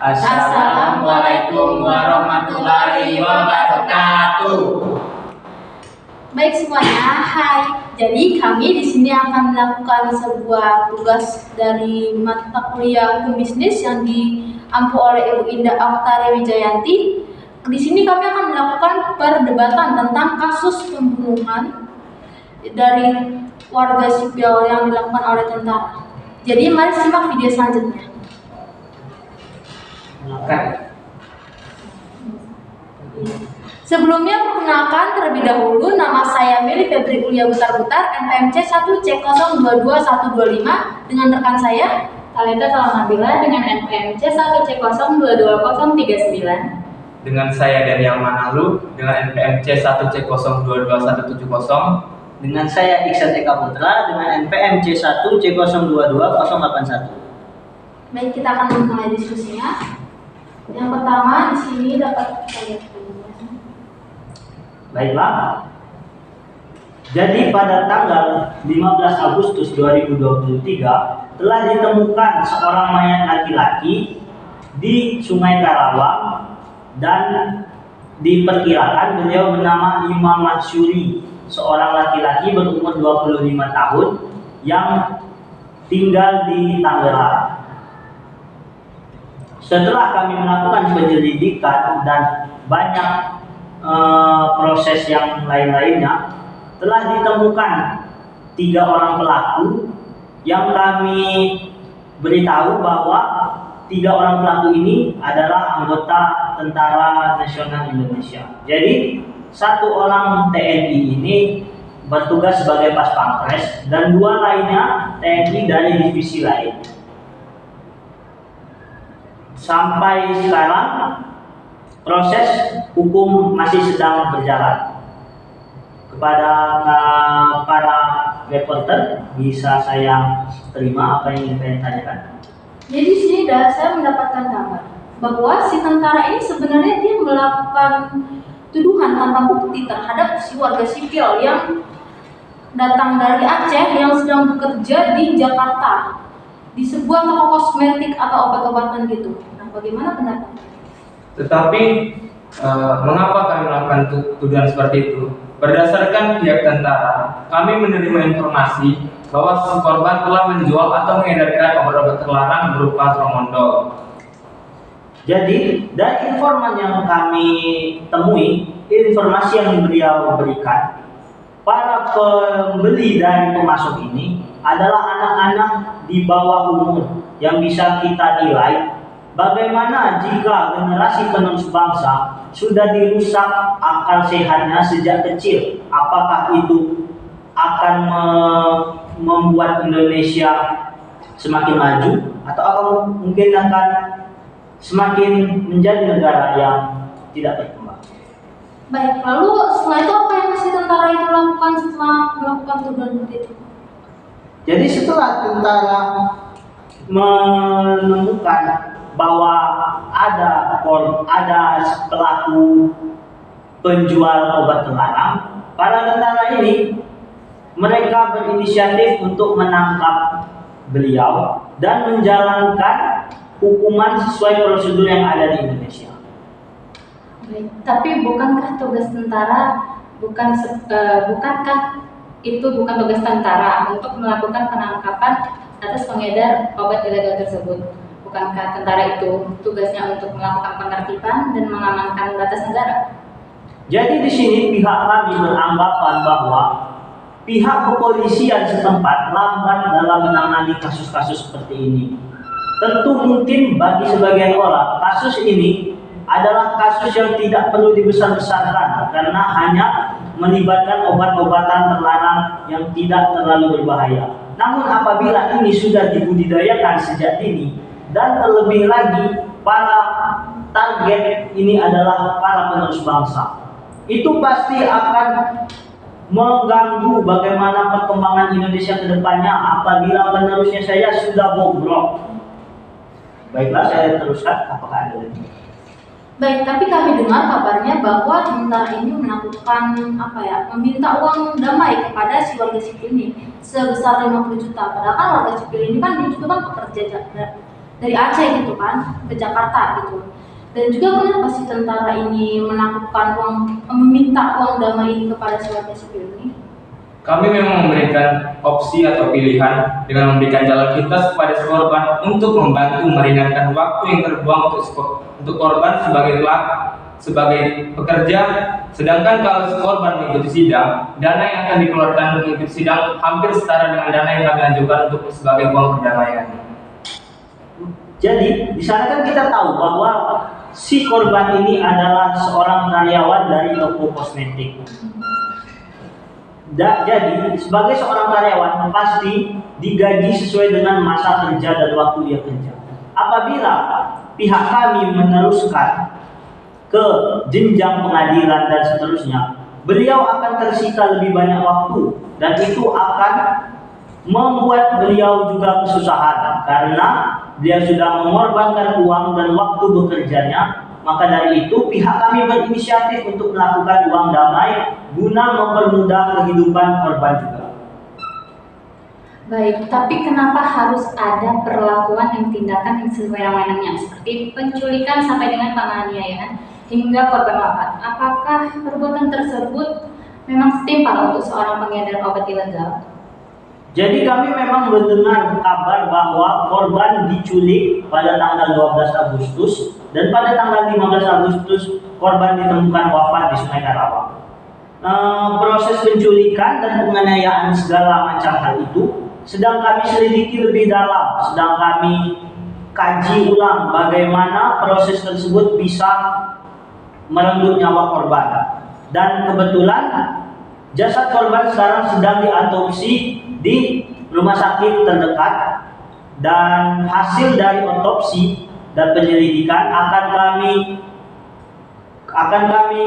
Assalamualaikum warahmatullahi wabarakatuh. Baik semuanya, hai. Jadi kami di sini akan melakukan sebuah tugas dari mata kuliah Hukum Bisnis yang diampu oleh Ibu Indah Aftari Wijayanti. Di sini kami akan melakukan perdebatan tentang kasus pembunuhan dari warga sipil yang dilakukan oleh tentara. Jadi mari simak video selanjutnya. Sebelumnya perkenalkan terlebih dahulu, nama saya Meli Febri Ulia Butar-Butar, NPMC 1C022125 dengan rekan saya Talita Salamabila dengan NPMC 1C022039. Dengan saya Daniel Manalu dengan NPMC 1C022170. Dengan saya Iksan Eka Putra dengan NPMC 1C022081. Baik, kita akan mulai diskusinya. Yang pertama di sini dapat kita lihat dulu. Baiklah. Jadi pada tanggal 15 Agustus 2023 telah ditemukan seorang mayat laki-laki di Sungai Karawang dan diperkirakan beliau bernama Imam Mansuri, seorang laki-laki berumur 25 tahun yang tinggal di Tangerang. Setelah kami melakukan penyelidikan dan banyak proses yang lain-lainnya, telah ditemukan 3 orang pelaku yang kami beritahu bahwa 3 orang pelaku ini adalah anggota Tentara Nasional Indonesia. Jadi 1 orang TNI ini bertugas sebagai Pas Pampres dan 2 lainnya TNI dari divisi lain. Sampai sekarang proses hukum masih sedang berjalan. Kepada para reporter, bisa saya terima apa yang ingin tanyakan? Jadi di sini saya mendapatkan kabar bahwa si tentara ini sebenarnya dia melakukan tuduhan tanpa bukti terhadap si warga sipil yang datang dari Aceh yang sedang bekerja di Jakarta di sebuah toko kosmetik atau obat-obatan gitu. Nah, bagaimana pendapat? Tetapi mengapa kami melakukan tuduhan seperti itu? Berdasarkan pihak tentara, kami menerima informasi bahwa si korban telah menjual atau mengedarkan obat-obat terlarang berupa tramadol. Jadi dari informan yang kami temui, informasi yang beliau berikan, para pembeli dari pemasok ini adalah anak-anak di bawah umur yang bisa kita nilai bagaimana jika generasi penerus bangsa sudah dirusak akal sehatnya sejak kecil. Apakah itu akan membuat Indonesia semakin maju atau mungkin akan semakin menjadi negara yang tidak berkembang? Baik, lalu setelah itu apa yang si tentara itu lakukan setelah melakukan tuduhan seperti itu? Jadi setelah tentara menemukan bahwa ada pelaku penjual obat terlarang, para tentara ini mereka berinisiatif untuk menangkap beliau dan menjalankan hukuman sesuai prosedur yang ada di Indonesia. Baik, tapi bukankah tugas tentara bukankah itu bukan tugas tentara untuk melakukan penangkapan atas pengedar obat ilegal tersebut? Bukankah tentara itu tugasnya untuk melakukan penertiban dan mengamankan batas negara? Jadi di sini pihak kami beranggapan bahwa pihak kepolisian setempat lambat dalam menangani kasus-kasus seperti ini. Tentu mungkin bagi sebagian orang kasus ini adalah kasus yang tidak perlu dibesar-besarkan karena hanya melibatkan obat-obatan terlarang yang tidak terlalu berbahaya. Namun apabila ini sudah dibudidayakan sejak dini dan terlebih lagi para target ini adalah para penerus bangsa, itu pasti akan mengganggu bagaimana perkembangan Indonesia ke depannya apabila penerusnya saya sudah bobrok. Baiklah, saya teruskan. Apakah ada lagi? Baik, tapi kami dengar kabarnya bahwa tentara ini melakukan meminta uang damai kepada si warga sipil ini sebesar 50 juta. Padahal kan warga sipil ini kan dia juga kan pekerja dari Aceh gitu kan ke Jakarta gitu. Dan juga kenapa sih tentara ini meminta uang damai ini kepada si warga sipil ini? Kami memang memberikan opsi atau pilihan dengan memberikan jalan pintas kepada si korban untuk membantu meringankan waktu yang terbuang untuk korban sebagai pekerja. Sedangkan kalau si korban mengikuti sidang, dana yang akan dikeluarkan untuk mengikuti sidang hampir setara dengan dana yang kami ajukan untuk sebagai uang perdamaian. Jadi di sana kan kita tahu bahwa si korban ini adalah seorang karyawan dari toko kosmetik. Jadi sebagai seorang karyawan pasti digaji sesuai dengan masa kerja dan waktu dia kerja. Apabila pihak kami meneruskan ke jenjang pengadilan dan seterusnya, beliau akan tersita lebih banyak waktu dan itu akan membuat beliau juga kesusahan karena dia sudah mengorbankan uang dan waktu bekerjanya. Maka dari itu pihak kami berinisiatif untuk melakukan uang damai guna mempermudah kehidupan korban juga. Baik, tapi kenapa harus ada perlakuan yang tindakan yang sewenang-wenangnya seperti penculikan sampai dengan penganiayaan hingga korban wafat? Apakah perbuatan tersebut memang setimpal untuk seorang pengedar obat ilegal? Jadi kami memang mendengar kabar bahwa korban diculik pada tanggal 12 Agustus dan pada tanggal 15 Agustus korban ditemukan wafat di Sungai Karawang. Proses penculikan dan penganiayaan segala macam hal itu sedang kami selidiki lebih dalam, sedang kami kaji ulang bagaimana proses tersebut bisa merenggut nyawa korban. Dan kebetulan jasad korban sekarang sedang diotopsi di rumah sakit terdekat dan hasil dari otopsi dan penyelidikan akan kami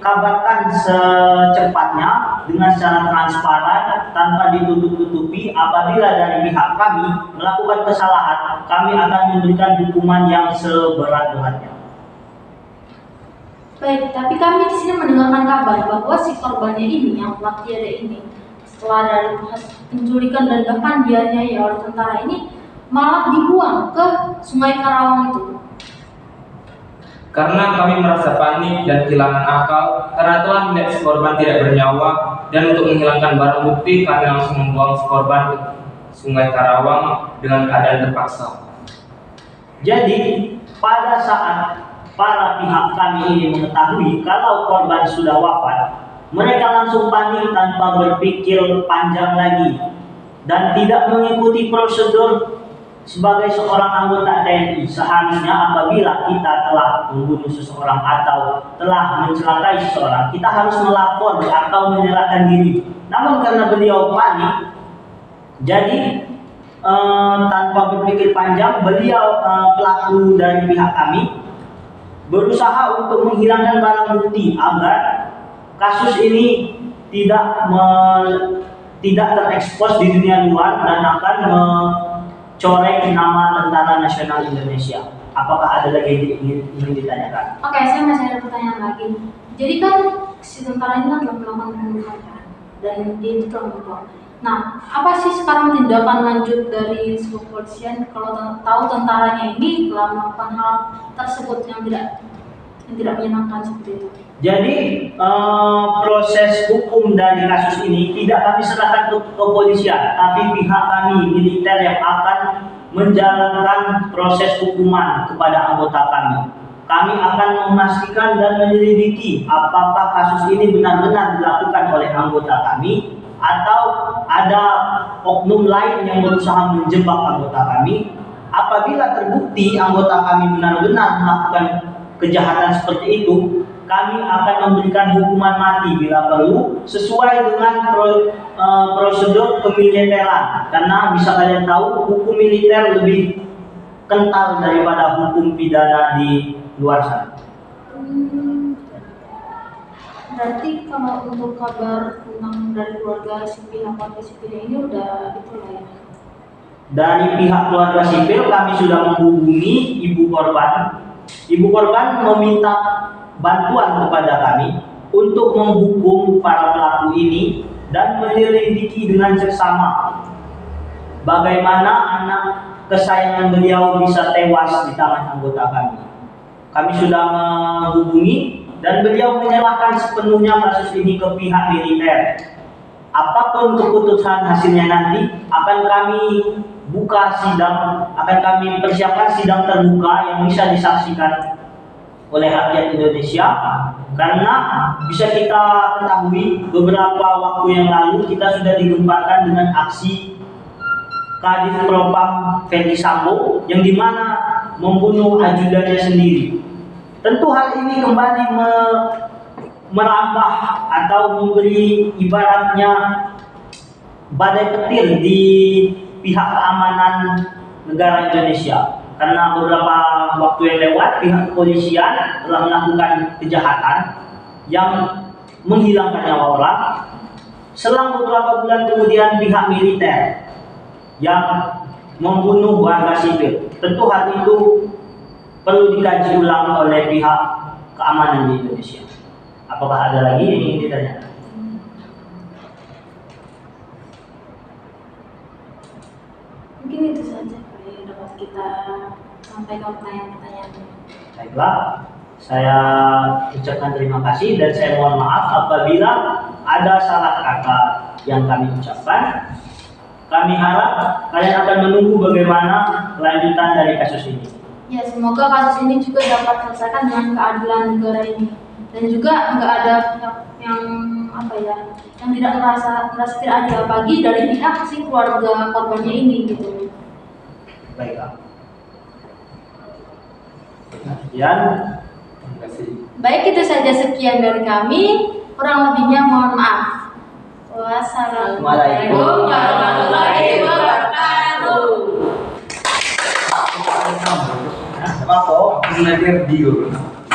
kabarkan secepatnya dengan secara transparan tanpa ditutup-tutupi. Apabila dari pihak kami melakukan kesalahan, kami akan memberikan hukuman yang seberat-beratnya. Baik, tapi kami di sini mendengarkan kabar bahwa si korbannya ini yang telah tiada ini setelah dari penculikan dan bahkan dianiaya oleh tentara ini malah dibuang ke Sungai Karawang itu. Karena kami merasa panik dan kehilangan akal karena telah melihat si korban tidak bernyawa, dan untuk menghilangkan barang bukti kami langsung membuang si korban ke Sungai Karawang dengan keadaan terpaksa. Jadi pada saat para pihak kami ini mengetahui kalau korban sudah wafat, mereka langsung panik tanpa berpikir panjang lagi dan tidak mengikuti prosedur sebagai seorang anggota TNI. Seharusnya apabila kita telah membunuh seseorang atau telah mencelakai seseorang, kita harus melapor atau menyerahkan diri. Namun karena beliau panik, jadi tanpa berpikir panjang, beliau pelaku dari pihak kami berusaha untuk menghilangkan barang bukti agar kasus ini tidak terekspos di dunia luar dan akan mencoreng nama Tentara Nasional Indonesia. Apakah ada lagi yang ingin ditanyakan? Oke, saya masih ada pertanyaan lagi. Jadi kan si tentara ini kan telah melakukan pembunuhan dan dia itu telah membuang. Nah, apa sih sekarang tindakan lanjut dari sebuah kepolisian kalau tahu tentaranya ini telah melakukan hal tersebut yang tidak menyenangkan seperti itu? Jadi proses hukum dari kasus ini tidak kami serahkan ke kepolisian, tapi pihak kami militer yang akan menjalankan proses hukuman kepada anggota kami. Kami akan memastikan dan menyelidiki apakah kasus ini benar-benar dilakukan oleh anggota kami atau ada oknum lain yang berusaha menjebak anggota kami. Apabila terbukti anggota kami benar-benar melakukan kejahatan seperti itu, kami akan memberikan hukuman mati bila perlu sesuai dengan prosedur kemiliteran. Karena bisa kalian tahu hukum militer lebih kental daripada hukum pidana di luar sana. Berarti kalau untuk kabar tentang dari keluarga sipil ini udah itulah ya. Dari pihak keluarga sipil kami sudah menghubungi ibu korban. Ibu korban meminta bantuan kepada kami untuk menghukum para pelaku ini dan menyelidiki dengan seksama bagaimana anak kesayangan beliau bisa tewas di tangan anggota kami. Kami sudah menghubungi dan beliau menyerahkan sepenuhnya kasus ini ke pihak militer. Apapun keputusan hasilnya nanti akan kami buka sidang, akan kami persiapkan sidang terbuka yang bisa disaksikan oleh rakyat Indonesia. Karena bisa kita ketahui beberapa waktu yang lalu kita sudah digemparkan dengan aksi Kadif Propam Ferdi Sambo yang dimana membunuh ajudannya sendiri. Tentu hal ini kembali merambah atau memberi ibaratnya badai petir di pihak keamanan negara Indonesia. Karena beberapa waktu yang lewat pihak kepolisian telah melakukan kejahatan yang menghilangkan nyawa orang. Selang beberapa bulan kemudian pihak militer yang membunuh warga sipil. Tentu hal itu perlu dikaji ulang oleh pihak keamanan di Indonesia. Apakah ada lagi yang ingin ditanyakan? Mungkin itu saja yang dapat kita sampaikan pertanyaan-pertanyaan. Baiklah, saya ucapkan terima kasih dan saya mohon maaf apabila ada salah kata yang kami ucapkan. Kami harap kalian akan menunggu bagaimana kelanjutan dari kasus ini. Ya, semoga kasus ini juga dapat selesaikan dengan keadilan negara ini. Dan juga nggak ada pihak yang yang tidak merasa tidak adil bagi dari pihak si keluarga korbannya ini gitu. Baiklah. Sekian. Terima kasih. Baik, itu saja sekian dari kami. Kurang lebihnya mohon maaf. Wassalamualaikum warahmatullahi wabarakatuh. Apa kok? Belajar di